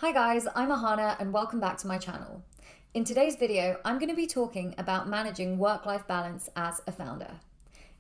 Hi guys, I'm Ahana and welcome back to my channel. In today's video, I'm going to be talking about managing work-life balance as a founder.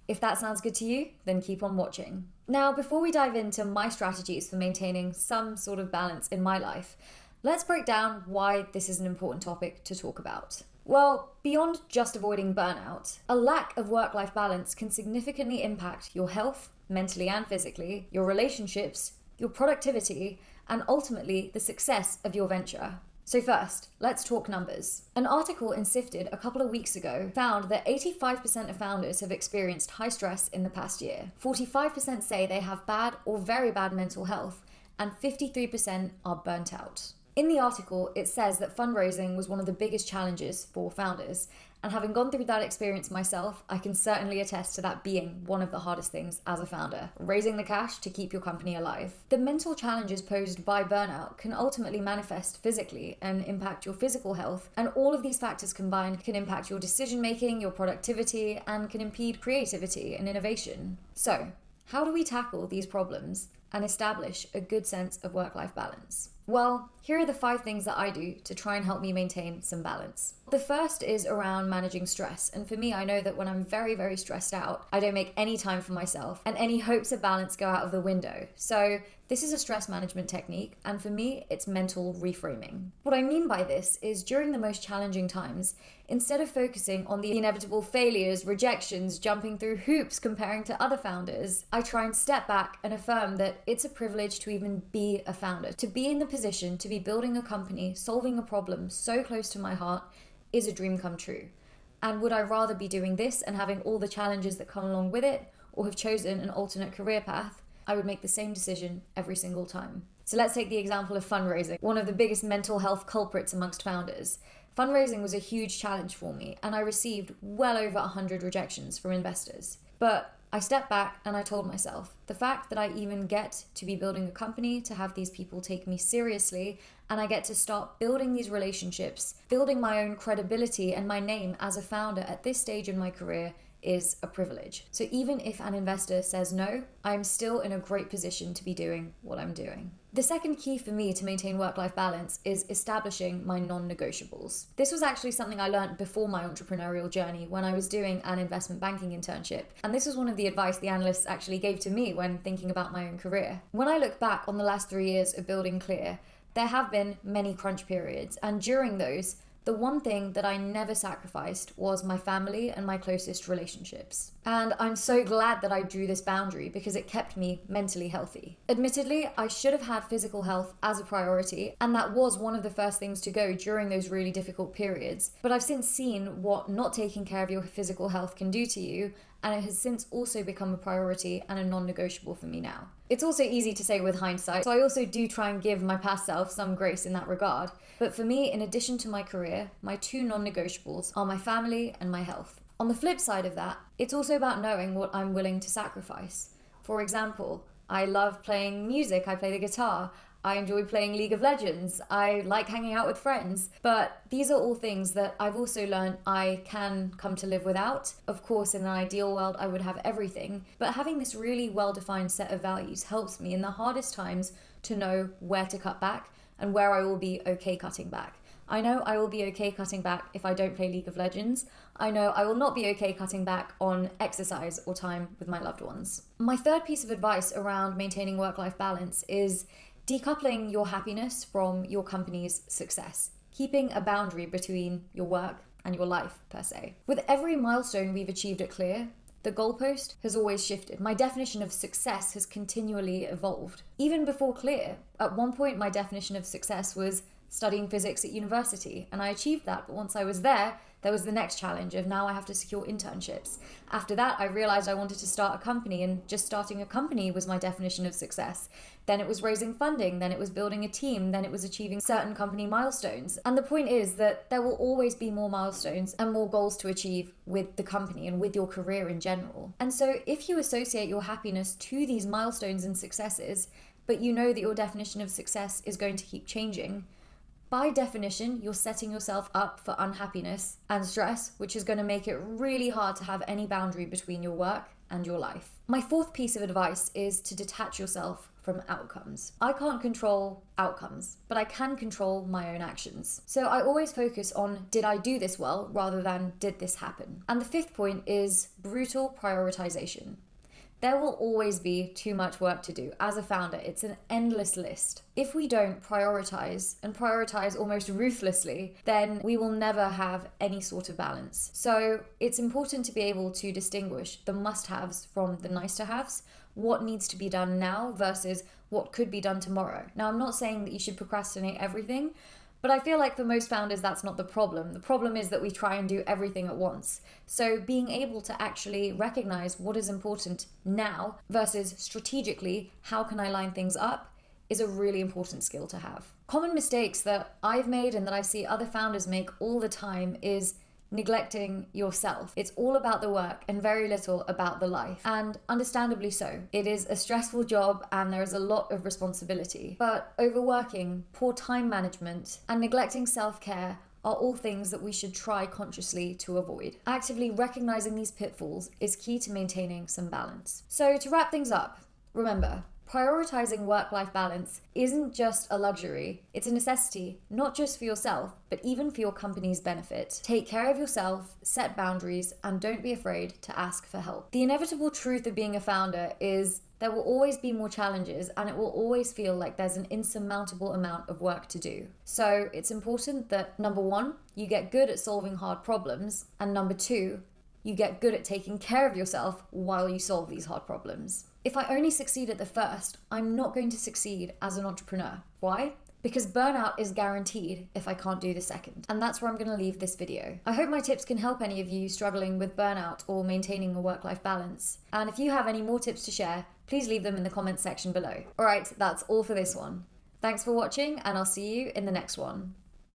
If that sounds good to you, then keep on watching. Now, before we dive into my strategies for maintaining some sort of balance in my life, let's break down why this is an important topic to talk about. Well, beyond just avoiding burnout, a lack of work-life balance can significantly impact your health, mentally and physically, your relationships, your productivity, and ultimately the success of your venture. So first, let's talk numbers. An article in Sifted a couple of weeks ago found that 85% of founders have experienced high stress in the past year. 45% say they have bad or very bad mental health, and 53% are burnt out. In the article, it says that fundraising was one of the biggest challenges for founders, and having gone through that experience myself, I can certainly attest to that being one of the hardest things as a founder, raising the cash to keep your company alive. The mental challenges posed by burnout can ultimately manifest physically and impact your physical health, and all of these factors combined can impact your decision-making, your productivity, and can impede creativity and innovation. So, how do we tackle these problems and establish a good sense of work-life balance? Well, here are the 5 things that I do to try and help me maintain some balance. The first is around managing stress. And for me, I know that when I'm very, very stressed out, I don't make any time for myself and any hopes of balance go out of the window. So this is a stress management technique. And for me, it's mental reframing. What I mean by this is during the most challenging times, instead of focusing on the inevitable failures, rejections, jumping through hoops, comparing to other founders, I try and step back and affirm that it's a privilege to even be a founder, to be in the position to be building a company, solving a problem so close to my heart is a dream come true. And would I rather be doing this and having all the challenges that come along with it, or have chosen an alternate career path? I would make the same decision every single time. So let's take the example of fundraising, one of the biggest mental health culprits amongst founders. Fundraising was a huge challenge for me, and I received well over 100 rejections from investors. But I stepped back and I told myself, the fact that I even get to be building a company, to have these people take me seriously, and I get to start building these relationships, building my own credibility and my name as a founder at this stage in my career is a privilege. So even if an investor says no, I'm still in a great position to be doing what I'm doing. The second key for me to maintain work-life balance is establishing my non-negotiables. This was actually something I learned before my entrepreneurial journey when I was doing an investment banking internship. And this was one of the advice the analysts actually gave to me when thinking about my own career. When I look back on the last 3 years of building Clear, there have been many crunch periods. And during those, the one thing that I never sacrificed was my family and my closest relationships. And I'm so glad that I drew this boundary because it kept me mentally healthy. Admittedly, I should have had physical health as a priority, and that was one of the first things to go during those really difficult periods. But I've since seen what not taking care of your physical health can do to you, and it has since also become a priority and a non-negotiable for me now. It's also easy to say with hindsight, so I also do try and give my past self some grace in that regard. But for me, in addition to my career, my 2 non-negotiables are my family and my health. On the flip side of that, it's also about knowing what I'm willing to sacrifice. For example, I love playing music, I play the guitar, I enjoy playing League of Legends, I like hanging out with friends, but these are all things that I've also learned I can come to live without. Of course, in an ideal world, I would have everything, but having this really well-defined set of values helps me in the hardest times to know where to cut back and where I will be okay cutting back. I know I will be okay cutting back if I don't play League of Legends. I know I will not be okay cutting back on exercise or time with my loved ones. My third piece of advice around maintaining work-life balance is decoupling your happiness from your company's success, keeping a boundary between your work and your life, per se. With every milestone we've achieved at Clear, the goalpost has always shifted. My definition of success has continually evolved. Even before Clear, at one point my definition of success was studying physics at university, and I achieved that, but once I was there was the next challenge of now I have to secure internships. After that, I realized I wanted to start a company, and just starting a company was my definition of success. Then it was raising funding, then it was building a team, then it was achieving certain company milestones. And the point is that there will always be more milestones and more goals to achieve with the company and with your career in general. And so if you associate your happiness to these milestones and successes, but you know that your definition of success is going to keep changing, by definition, you're setting yourself up for unhappiness and stress, which is going to make it really hard to have any boundary between your work and your life. My fourth piece of advice is to detach yourself from outcomes. I can't control outcomes, but I can control my own actions. So I always focus on, did I do this well, rather than did this happen? And the fifth point is brutal prioritization. There will always be too much work to do. As a founder, it's an endless list. If we don't prioritize, and prioritize almost ruthlessly, then we will never have any sort of balance. So it's important to be able to distinguish the must-haves from the nice-to-haves, what needs to be done now versus what could be done tomorrow. Now, I'm not saying that you should procrastinate everything, but I feel like for most founders, that's not the problem. The problem is that we try and do everything at once. So being able to actually recognize what is important now versus strategically, how can I line things up, is a really important skill to have. Common mistakes that I've made and that I see other founders make all the time is neglecting yourself. It's all about the work and very little about the life. And understandably so. It is a stressful job and there is a lot of responsibility. But overworking, poor time management, and neglecting self-care are all things that we should try consciously to avoid. Actively recognizing these pitfalls is key to maintaining some balance. So to wrap things up, remember, prioritizing work-life balance isn't just a luxury, it's a necessity, not just for yourself, but even for your company's benefit. Take care of yourself, set boundaries, and don't be afraid to ask for help. The inevitable truth of being a founder is there will always be more challenges and it will always feel like there's an insurmountable amount of work to do. So it's important that, number one, you get good at solving hard problems, and number two, you get good at taking care of yourself while you solve these hard problems. If I only succeed at the first, I'm not going to succeed as an entrepreneur. Why? Because burnout is guaranteed if I can't do the second. And that's where I'm going to leave this video. I hope my tips can help any of you struggling with burnout or maintaining a work-life balance. And if you have any more tips to share, please leave them in the comments section below. All right, that's all for this one. Thanks for watching, and I'll see you in the next one.